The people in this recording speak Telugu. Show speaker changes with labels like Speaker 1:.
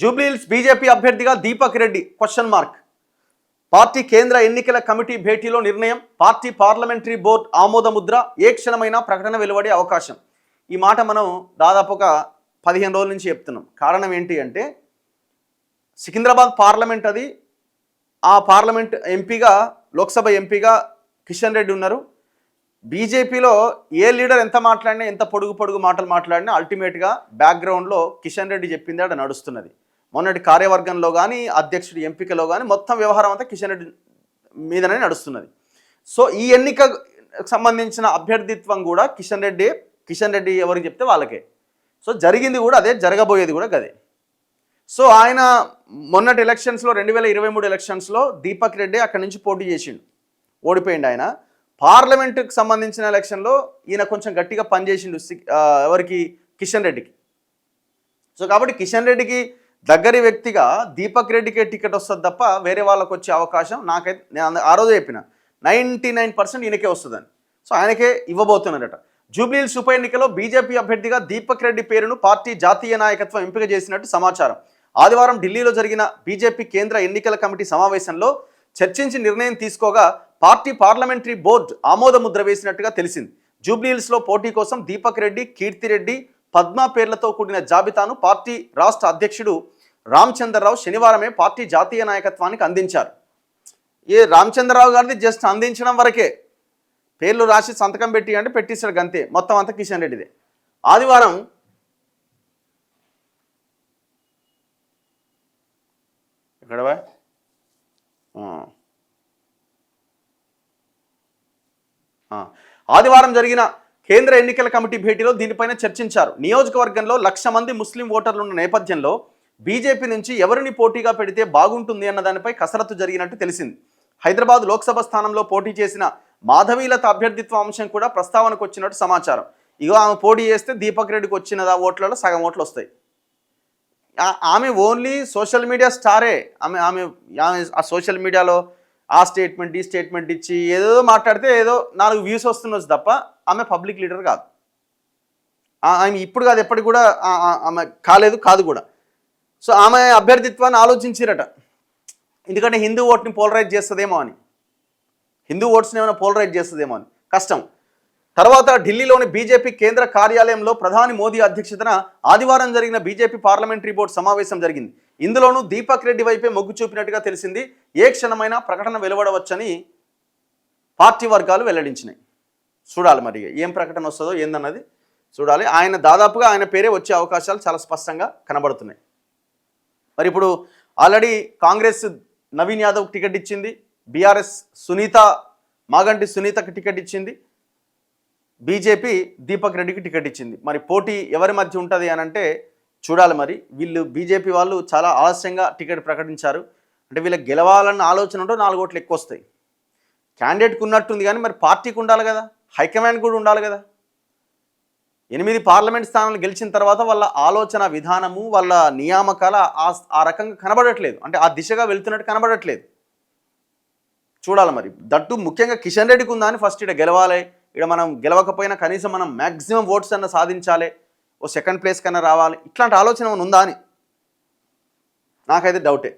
Speaker 1: జూబ్లీహిల్స్ బీజేపీ అభ్యర్థిగా Deepak Reddy question mark. Party కేంద్ర ఎన్నికల కమిటీ భేటీలో నిర్ణయం, పార్టీ పార్లమెంటరీ బోర్డు ఆమోద ముద్ర, ఏ క్షణమైనా ప్రకటన వెలువడే అవకాశం. ఈ మాట మనం దాదాపు ఒక 15 రోజుల నుంచి చెప్తున్నాం. కారణం ఏంటి అంటే సికింద్రాబాద్ పార్లమెంట్, అది ఆ పార్లమెంట్ ఎంపీగా, లోక్సభ ఎంపీగా కిషన్ రెడ్డి ఉన్నారు. బీజేపీలో ఏ లీడర్ ఎంత మాట్లాడినా, ఎంత పొడుగు మాటలు మాట్లాడినా అల్టిమేట్గా బ్యాక్గ్రౌండ్లో కిషన్ రెడ్డి చెప్పింది అక్కడ నడుస్తున్నది. మొన్నటి కార్యవర్గంలో కానీ, అధ్యక్షుడి ఎంపికలో కానీ మొత్తం వ్యవహారం అంతా కిషన్ రెడ్డి మీదనే నడుస్తున్నది. సో ఈ ఎన్నికకు సంబంధించిన అభ్యర్థిత్వం కూడా కిషన్ రెడ్డి ఎవరికి చెప్తే వాళ్ళకే. సో జరిగింది కూడా అదే, జరగబోయేది కూడా అదే. సో ఆయన మొన్నటి ఎలక్షన్స్లో 2023 ఎలక్షన్స్లో దీపక్ రెడ్డి అక్కడి నుంచి పోటీ చేసిండు, ఓడిపోయిండు. ఆయన పార్లమెంటుకు సంబంధించిన ఎలక్షన్లో ఈయన కొంచెం గట్టిగా పనిచేసిండు, ఎవరికి, కిషన్ రెడ్డికి. సో కాబట్టి కిషన్ రెడ్డికి దగ్గరి వ్యక్తిగా దీపక్ రెడ్డికే టికెట్ వస్తుంది తప్ప వేరే వాళ్ళకు వచ్చే అవకాశం నాకైతే, నేను ఆ రోజు చెప్పిన 99% ఈయనకే వస్తుందని. సో ఆయనకే ఇవ్వబోతున్నారట. జూబ్లీహిల్స్ ఉప ఎన్నికలో బీజేపీ అభ్యర్థిగా దీపక్ రెడ్డి పేరును పార్టీ జాతీయ నాయకత్వం ఎంపిక చేసినట్టు సమాచారం. ఆదివారం ఢిల్లీలో జరిగిన బీజేపీ కేంద్ర ఎన్నికల కమిటీ సమావేశంలో చర్చించి నిర్ణయం తీసుకోగా పార్టీ పార్లమెంటరీ బోర్డు ఆమోద ముద్ర వేసినట్టుగా తెలిసింది. జూబ్లీహిల్స్లో పోటీ కోసం దీపక్ రెడ్డి, కీర్తిరెడ్డి, పద్మ పేర్లతో కూడిన జాబితాను పార్టీ రాష్ట్ర అధ్యక్షుడు రామచంద్రరావు శనివారమే పార్టీ జాతీయ నాయకత్వానికి అందించారు. ఏ రామచంద్రరావు గారిది జస్ట్ అందించడం వరకే, పేర్లు రాసి సంతకం పెట్టి అంటే పెట్టిస్తాడు అంతే, మొత్తం అంతా కిషన్ రెడ్డిదే. ఆదివారం ఎక్కడవా ఆదివారం జరిగిన కేంద్ర ఎన్నికల కమిటీ భేటీలో దీనిపైన చర్చించారు. నియోజకవర్గంలో 1,00,000 మంది ముస్లిం ఓటర్లు ఉన్న నేపథ్యంలో బీజేపీ నుంచి ఎవరిని పోటీగా పెడితే బాగుంటుంది అన్న దానిపై కసరత్తు జరిగినట్టు తెలిసింది. హైదరాబాద్ లోక్సభ స్థానంలో పోటీ చేసిన మాధవీలత అభ్యర్థిత్వ అంశం కూడా ప్రస్తావనకు వచ్చినట్టు సమాచారం. ఇగో ఆమె పోటీ చేస్తే దీపక్ రెడ్డికి వచ్చిన ఓట్లలో సగం ఓట్లు వస్తాయి. ఆమె ఓన్లీ సోషల్ మీడియా స్టారే. ఆమె ఆ సోషల్ మీడియాలో ఆ స్టేట్మెంట్, ఈ స్టేట్మెంట్ ఇచ్చి ఏదో మాట్లాడితే ఏదో 4 వ్యూస్ వస్తున్నది తప్ప ఆమె పబ్లిక్ లీడర్ కాదు. ఆమె ఇప్పుడు కాదు, ఎప్పటికి కూడా ఆమె కాదు కూడా. సో ఆమె అభ్యర్థిత్వాన్ని ఆలోచించారట, ఎందుకంటే హిందూ ఓట్ని పోలరైజ్ చేస్తుందేమో అని, హిందూ ఓట్స్ని ఏమైనా పోలరైజ్ చేస్తుందేమో అని. కష్టం. తర్వాత ఢిల్లీలోని బీజేపీ కేంద్ర కార్యాలయంలో ప్రధాని మోదీ అధ్యక్షతన ఆదివారం జరిగిన బీజేపీ పార్లమెంటరీ బోర్డు సమావేశం జరిగింది. ఇందులోనూ దీపక్ రెడ్డి వైపే మొగ్గు చూపినట్టుగా తెలిసింది. ఏ క్షణమైనా ప్రకటన వెలువడవచ్చని పార్టీ వర్గాలు వెల్లడించినాయి. చూడాలి మరి ఏం ప్రకటన వస్తుందో ఏందన్నది చూడాలి. దాదాపుగా ఆయన పేరే వచ్చే అవకాశాలు చాలా స్పష్టంగా కనబడుతున్నాయి. మరి ఇప్పుడు ఆల్రెడీ కాంగ్రెస్ నవీన్ యాదవ్కి టికెట్ ఇచ్చింది, బీఆర్ఎస్ మాగంటి సునీతకి టికెట్ ఇచ్చింది, బీజేపీ దీపక్ రెడ్డికి టికెట్ ఇచ్చింది. మరి పోటీ ఎవరి మధ్య ఉంటుంది అని అంటే చూడాలి. మరి వీళ్ళు బీజేపీ వాళ్ళు చాలా ఆలస్యంగా టికెట్ ప్రకటించారు. అంటే వీళ్ళకి గెలవాలన్న ఆలోచన ఉంటే 4 ఓట్లు ఎక్కువ వస్తాయి. క్యాండిడేట్కి ఉన్నట్టుంది కానీ మరి పార్టీకి ఉండాలి కదా, హైకమాండ్ కూడా ఉండాలి కదా. 8 పార్లమెంట్ స్థానాలు గెలిచిన తర్వాత వాళ్ళ ఆలోచన విధానము, వాళ్ళ నియామకాల ఆ రకంగా కనబడట్లేదు, అంటే ఆ దిశగా వెళ్తున్నట్టు కనబడట్లేదు. చూడాలి మరి. దట్టు ముఖ్యంగా కిషన్ రెడ్డికి ఉందా అని ఫస్ట్ ఇక్కడ గెలవాలి. ఇక్కడ మనం గెలవకపోయినా కనీసం మనం మ్యాక్సిమం ఓట్స్ అన్న సాధించాలి, ఓ సెకండ్ ప్లేస్ కన్నా రావాలి, ఇట్లాంటి ఆలోచన ఉందా అని నాకైతే డౌటే.